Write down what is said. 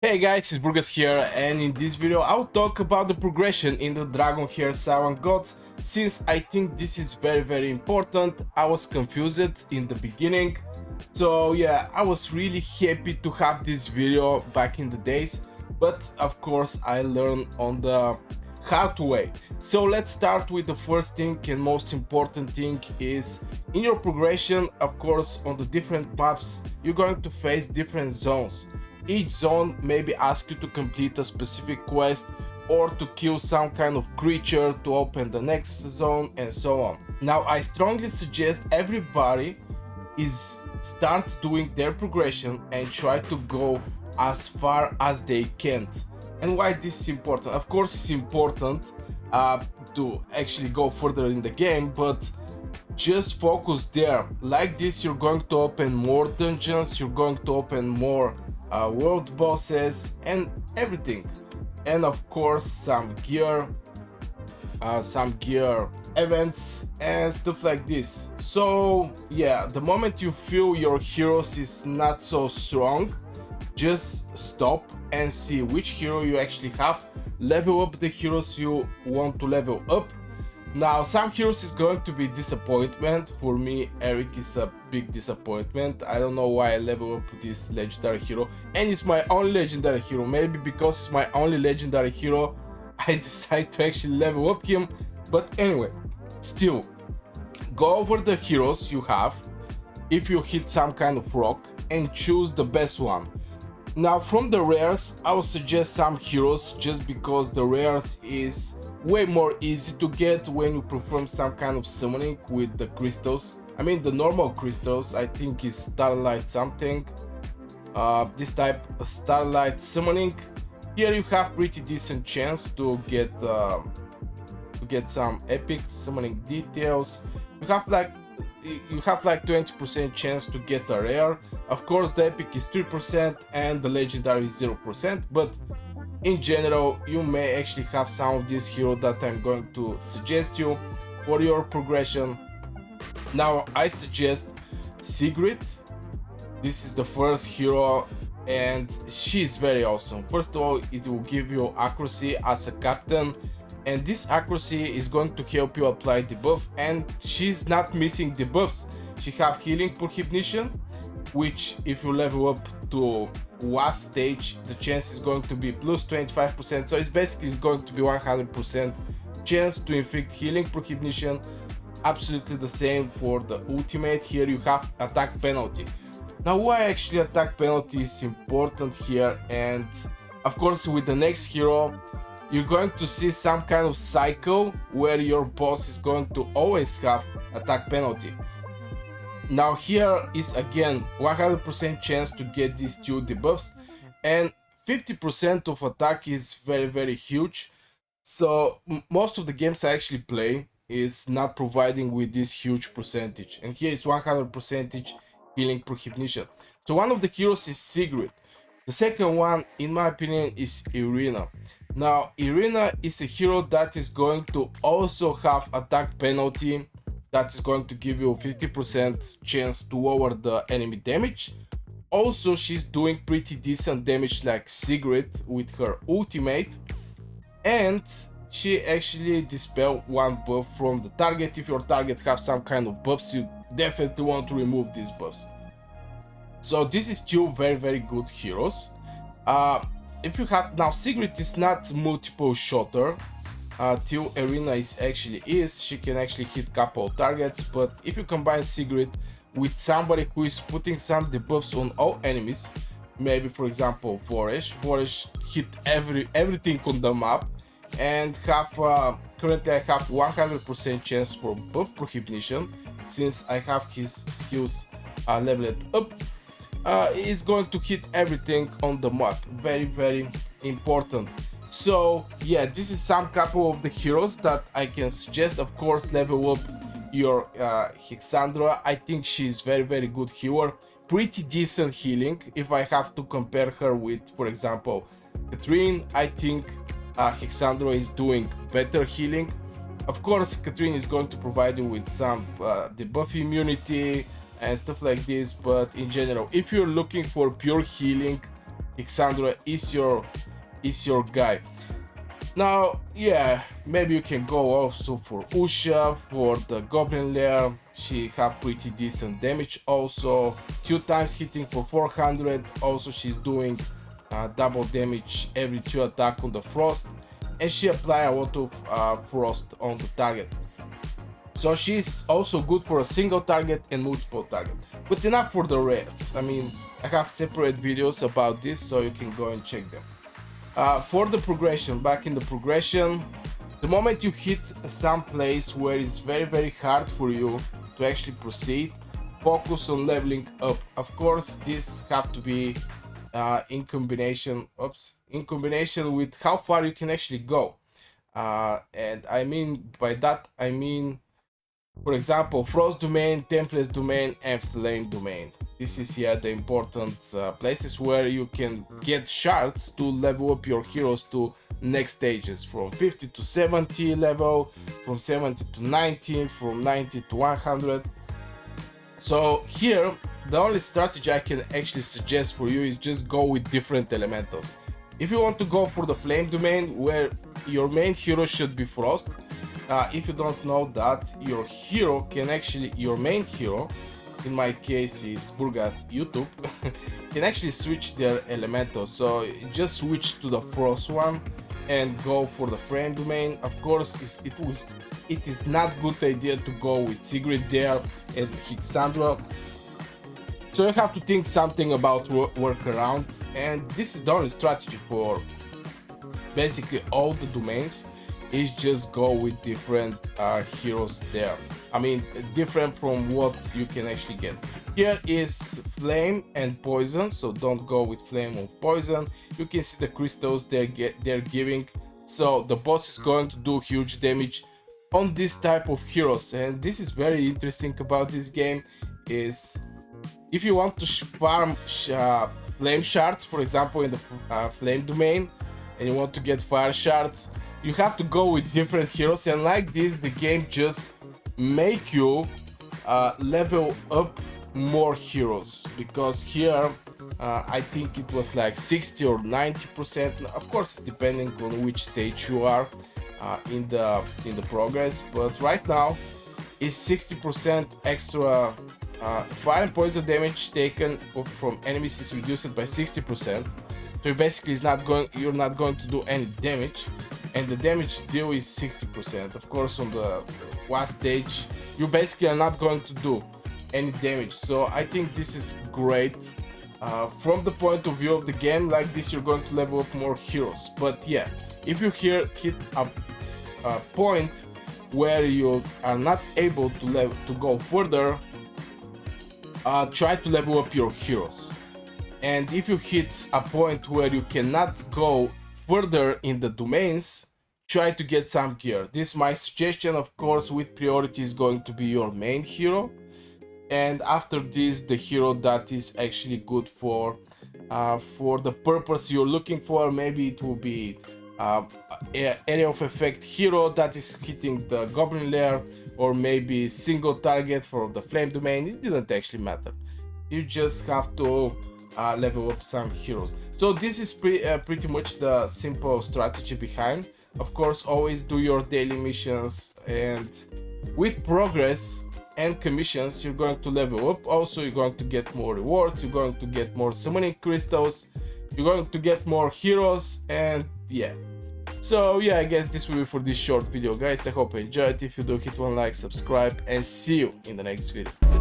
Hey guys, it's Burgas here, and in this video I'll talk about the progression in the Dragonheir Silent Gods, since I think this is very important. I was confused in the beginning, so yeah, I was really happy to have this video back in the days, but of course I learned on the hard way. So let's start with the first thing and most important thing is in your progression. Of course, on the different maps you're going to face different zones. Each zone maybe ask you to complete a specific quest or to kill some kind of creature to open the next zone and so on. Now I strongly suggest everybody is start doing their progression and try to go as far as they can. And why this is important? Of course it's important to actually go further in the game, but just focus there. Like this you're going to open more dungeons, you're going to open more world bosses and everything, and of course some gear events and stuff like this. So yeah, the moment you feel your heroes is not so strong, just stop and see which hero you actually have, level up the heroes you want to level up. Now some heroes is going to be disappointment. For me, Eric is a big disappointment. I don't know why I level up this legendary hero, and it's my only legendary hero. Maybe because it's my only legendary hero I decide to actually level up him. But anyway, still go over the heroes you have if you hit some kind of rock and choose the best one. Now from the rares I would suggest some heroes, just because the rares is way more easy to get when you perform some kind of summoning with the crystals. I mean the normal crystals, I think is starlight something, this type of starlight summoning. Here you have pretty decent chance to get some epic summoning details. You have like 20% chance to get a rare. Of course the epic is 3% and the legendary is 0%, but in general you may actually have some of these heroes that I'm going to suggest you for your progression. Now I suggest Sigrid. This is the first hero and she's very awesome. First of all, it will give you accuracy as a captain, and this accuracy is going to help you apply debuff, and she's not missing debuffs. She have healing prohibition, which if you level up to last stage the chance is going to be plus 25%, so it's going to be 100% chance to inflict healing prohibition. Absolutely the same for the ultimate. Here you have attack penalty. Now why actually attack penalty is important here, and of course with the next hero you're going to see some kind of cycle where your boss is going to always have attack penalty. Now here is again 100% chance to get these two debuffs, and 50% of attack is very huge. So most of the games I actually play is not providing with this huge percentage, and here is 100% healing prohibition. So one of the heroes is Sigrid. The second one in my opinion is Irina. Now Irina is a hero that is going to also have attack penalty, that is going to give you 50% chance to lower the enemy damage. Also she's doing pretty decent damage like Sigrid with her ultimate, and she actually dispel one buff from the target. If your target have some kind of buffs, you definitely want to remove these buffs. So this is two very good heroes. If you have now, Sigrid is not multiple shotter, till Irina is. She can actually hit couple targets, but if you combine Sigrid with somebody who is putting some debuffs on all enemies, maybe for example Voresh hit everything on the map, and have currently I have 100% chance for buff prohibition since I have his skills leveled up. Is going to hit everything on the map. Very important. So yeah, this is some couple of the heroes that I can suggest. Of course level up your Hexandra. I think she's very good healer, pretty decent healing. If I have to compare her with for example Katrine, I think Hexandra is doing better healing. Of course Katrine is going to provide you with some debuff immunity and stuff like this, but in general if you're looking for pure healing, Xandra is your guy. Now, yeah, maybe you can go also for Usha, for the Goblin Lair. She have pretty decent damage also. 2 times hitting for 400. Also, she's doing double damage every 2 attack on the Frost. And she apply a lot of Frost on the target. So she's also good for a single target and multiple target. But enough for the rares. I mean, I have separate videos about this, so you can go and check them. For the progression, back in the progression, the moment you hit some place where it's very hard for you to actually proceed, focus on leveling up. Of course, this have to be in combination with how far you can actually go. And I mean by that, I mean, for example, Frost Domain, Tempest Domain, and Flame Domain. This is here the important places where you can get shards to level up your heroes to next stages, from 50 to 70 level, from 70 to 90, from 90 to 100. So here, the only strategy I can actually suggest for you is just go with different elementals. If you want to go for the Flame Domain, where your main hero should be Frost, if you don't know that, your main hero, in my case is Burgas YouTube, can actually switch their elemental. So just switch to the Frost one and go for the Flame Domain. Of course, it is not good idea to go with Sigrid there and Xandra. So you have to think something about workarounds, and this is the only strategy for basically all the domains, is just go with different heroes there. I mean, different from what you can actually get. Here is Flame and Poison, so don't go with Flame or Poison. You can see the crystals they're giving, so the boss is going to do huge damage on this type of heroes. And this is very interesting about this game, is if you want to farm flame shards, for example in the Flame Domain, and you want to get fire shards, you have to go with different heroes, and like this the game just make you level up more heroes, because here I think it was like 60 or 90%, of course depending on which stage you are in the progress, but right now is 60% extra fire and poison damage taken from enemies is reduced by 60%. So basically you're not going to do any damage, and the damage deal is 60%. Of course, on the last stage you basically are not going to do any damage. So I think this is great from the point of view of the game. Like this, you're going to level up more heroes. But yeah, if you hit a point where you are not able to go further, try to level up your heroes. And if you hit a point where you cannot go further in the domains, try to get some gear. This is my suggestion. Of course, with priority is going to be your main hero, and after this the hero that is actually good for the purpose you're looking for. Maybe it will be area of effect hero that is hitting the Goblin Lair, or maybe single target for the Flame Domain. It didn't actually matter. You just have to level up some heroes. So this is pretty much the simple strategy behind. Of course, always do your daily missions, and with progress and commissions you're going to level up. Also, you're going to get more rewards, you're going to get more summoning crystals, you're going to get more heroes, and yeah. So yeah, I guess this will be for this short video, guys. I hope you enjoyed. If you do, hit one like, subscribe, and see you in the next video.